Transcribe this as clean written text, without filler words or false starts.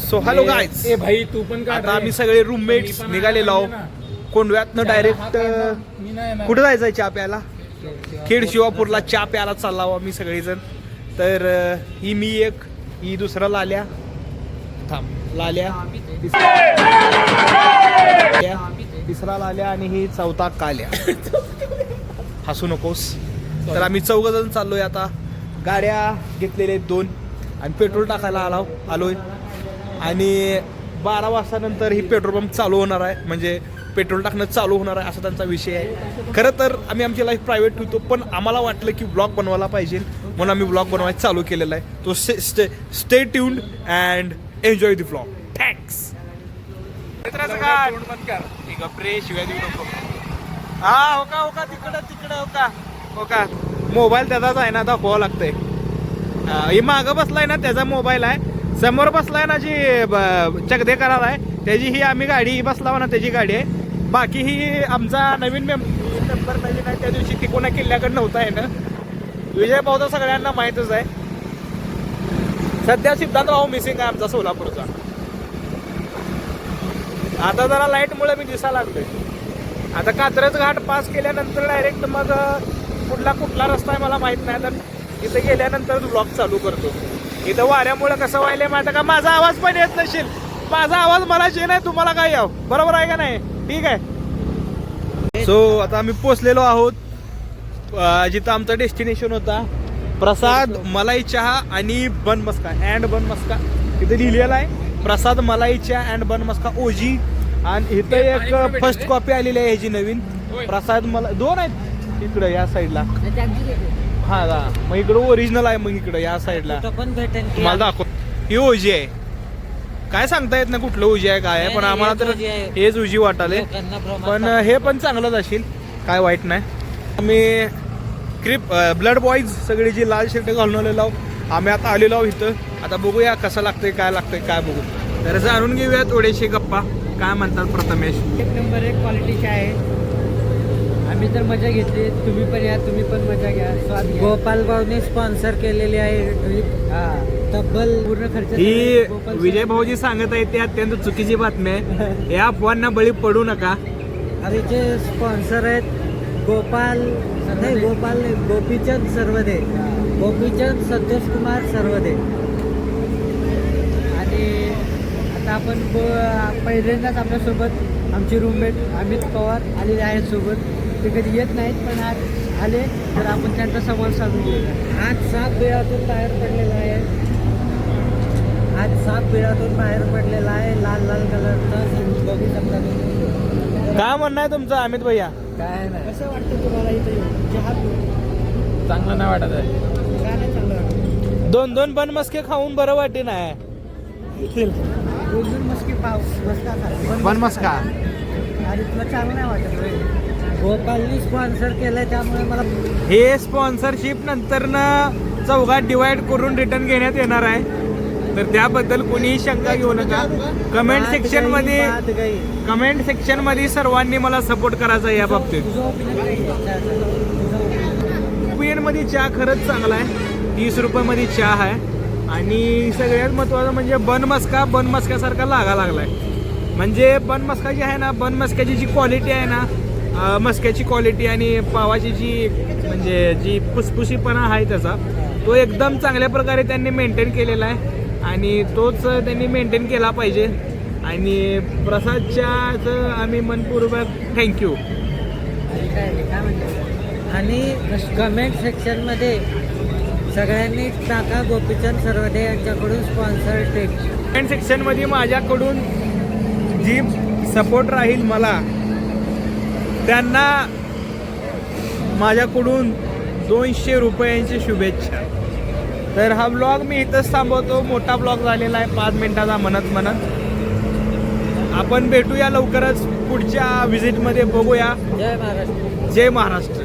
So hello guys, ए भाई तू पण आता आम्ही सगळे रूममेट्स निघालेलो आहोत कोंडव्यातनं डायरेक्ट कुठं जायचं चहा प्यायला? खेड शिवापूरला चहा प्यायला चालला आम्ही सगळेजण. तर ही मी एक, ही दुसरा लाल्या, थांब लाल्या, तिसरा लाल्या आणि ही चौथा काल्या. हसू नकोस. तर आम्ही चौघजण चाललोय आता. गाड्या घेतलेल्या आहेत 2 आणि पेट्रोल टाकायला आलोय आणि 12 वाजता ही पेट्रोल पंप चालू होणार आहे, म्हणजे पेट्रोल टाकणं चालू होणार आहे असा त्यांचा विषय आहे. खरं तर आम्ही आमची लाईफ प्रायव्हेट ठेवतो, पण आम्हाला वाटलं की ब्लॉग बनवायला पाहिजे म्हणून आम्ही ब्लॉग बनवायला चालू केलेला आहे. तो stay tuned and enjoy the blog. Thanks. हा हो का तिकडं हो का मोबाईल त्याचाच आहे ना, दाखवावं लागतंय. ही मागं बसलाय ना त्याचा मोबाईल आहे, समोर बसलाय ना जी चकदे करार आहे त्याची ही आम्ही गाडी बसलावा ना त्याची गाडी आहे. बाकी ही आमचा नवीन मेंबर नवीन आहे, त्या दिवशी तिकोना किल्ल्याकडे नव्हता आहे ना. विजय भाऊ तर सगळ्यांना माहीतच आहे. सध्या सिद्धार्थराव मिसिंग आहे आमचा सोलापूरचा. आता जरा लाईटमुळे मी दिसायला लागलोय. आता कात्रज घाट पास केल्यानंतर डायरेक्ट मग कुठला रस्ता आहे मला माहित नाही, तर इथं गेल्यानंतर ब्लॉग चालू करतो. इथं वाऱ्यामुळे कसं व्हायलंय माहिती का, माझा आवाज पण येत नसेल. माझा आवाज मला जे नाही तुम्हाला काय याव, बरोबर आहे का नाही? ठीक आहे. सो आता आम्ही पोचलेलो आहोत जिथं आमचं डेस्टिनेशन होता. प्रसाद मलाई चहा आणि बन मस्का अँड बन मस्का तिथे लिहिलेलं आहे. प्रसाद मलाई चहा अँड बन मस्का ओजी. आणि इथं एक फर्स्ट कॉपी आलेली आहे ह्याची नवीन. प्रसाद मला 2 आहेत इकडं या साईडला. हा मग इकडं ओरिजिनल आहे, मग इकडं या साईडला मला दाखव. ही ओजी आहे. काय सांगता येत ना कुठलं उजी आहे काय आहे, पण आम्हाला तर हेच उजी वाटाले. पण हे पण चांगलंच असेल, काय वाईट नाही. आम्ही ब्लड बॉईज सगळी जी लाल शर्ट घालून आलेलो आहोत. आम्ही आता आलेलो आहोत इथं. आता बघूया कसं लागतंय काय बघू. तर जाणून घेऊया थोडेसे गप्पा. काय म्हणतात प्रथमेश? 1 नंबर 1 क्वालिटीचे आहे. आम्ही तर मजा घेतली, तुम्ही पण या, तुम्ही पण मजा घ्या, स्वाद घ्या. गोपाल भाऊने स्पॉन्सर केलेली आहे ट्रिप. तब्बल पूर्ण खर्च ही विजय भाऊजी सांगत आहे ते अत्यंत चुकीची बातमी आहे. या अफवांना बळी पडू नका. अरे जे स्पॉन्सर आहेत गोपीचंद सर्वदे, गोपीचंद संतोष कुमार सर्वदे. आणि आता आपण पहिल्यांदाच आपल्यासोबत आमचे रूममेट अमित पवार आलेले आहेत सोबत. ते कधी येत नाहीत, पण आज आले तर आपण त्यांचा संवाद साधून घेऊया. आज 7 बिळातून बाहेर पडलेला आहे लाल कलरचा. बघू शकता तुम्ही. काय म्हणणं आहे तुमचं अमित भैया? काय नाही, कसं वाटतं तुम्हाला इथं चहा पिऊन? चांगलं नाही वाटत आहे. काय नाही चांगलं वाटतं? 2 बन मस्के खाऊन बरं वाटे नाही. 2 मस्का बन मस्का आणि तुला चांगलं नाही वाटत? गोपालनी स्पॉन्सर केलंय त्यामुळे मला हे स्पॉन्सरशिप नंतर चौघात डिवाइड करून रिटर्न घेण्यात येणार आहे. तर त्याबद्दल कोणीही शंका घेऊ नका. कमेंट सेक्शन मध्ये सर्वांनी मला सपोर्ट करायचा या बाबतीत. ओपिनियन मध्ये चहा खरंच चांगला आहे. 30 रुपयामध्ये चहा आहे. आणि सगळ्यात महत्वाचं म्हणजे बन मस्क्यासारखा लागलाय. म्हणजे बन मस्का जी आहे ना, बन मस्क्याची जी क्वालिटी आहे ना, मस्क्याची क्वालिटी आणि पावाची जी फुसफुशीपणा आहे त्याचा, तो एकदम चांगल्या प्रकारे त्यांनी मेंटेन केलेला आहे आणि तोच त्यांनी मेंटेन केला पाहिजे. आणि प्रसादच्याचं आम्ही मनपूर्वक थँक्यू. आणि कमेंट सेक्शनमध्ये सगळ्यांनी टाका गोपीचंद सर्वदे यांच्याकडून स्पॉन्सर टेक. कमेंट सेक्शनमध्ये माझ्याकडून जी सपोर्ट राहील मला, त्यांना माझ्याकडून 200 रुपयांची शुभेच्छा. तर हा ब्लॉग मी इथंच थांबवतो. मोठा ब्लॉग झालेला आहे 5 मिनिटाचा म्हणत. आपण भेटूया लवकरच पुढच्या व्हिजिटमध्ये. बघूया. जय महाराष्ट्र. जय महाराष्ट्र.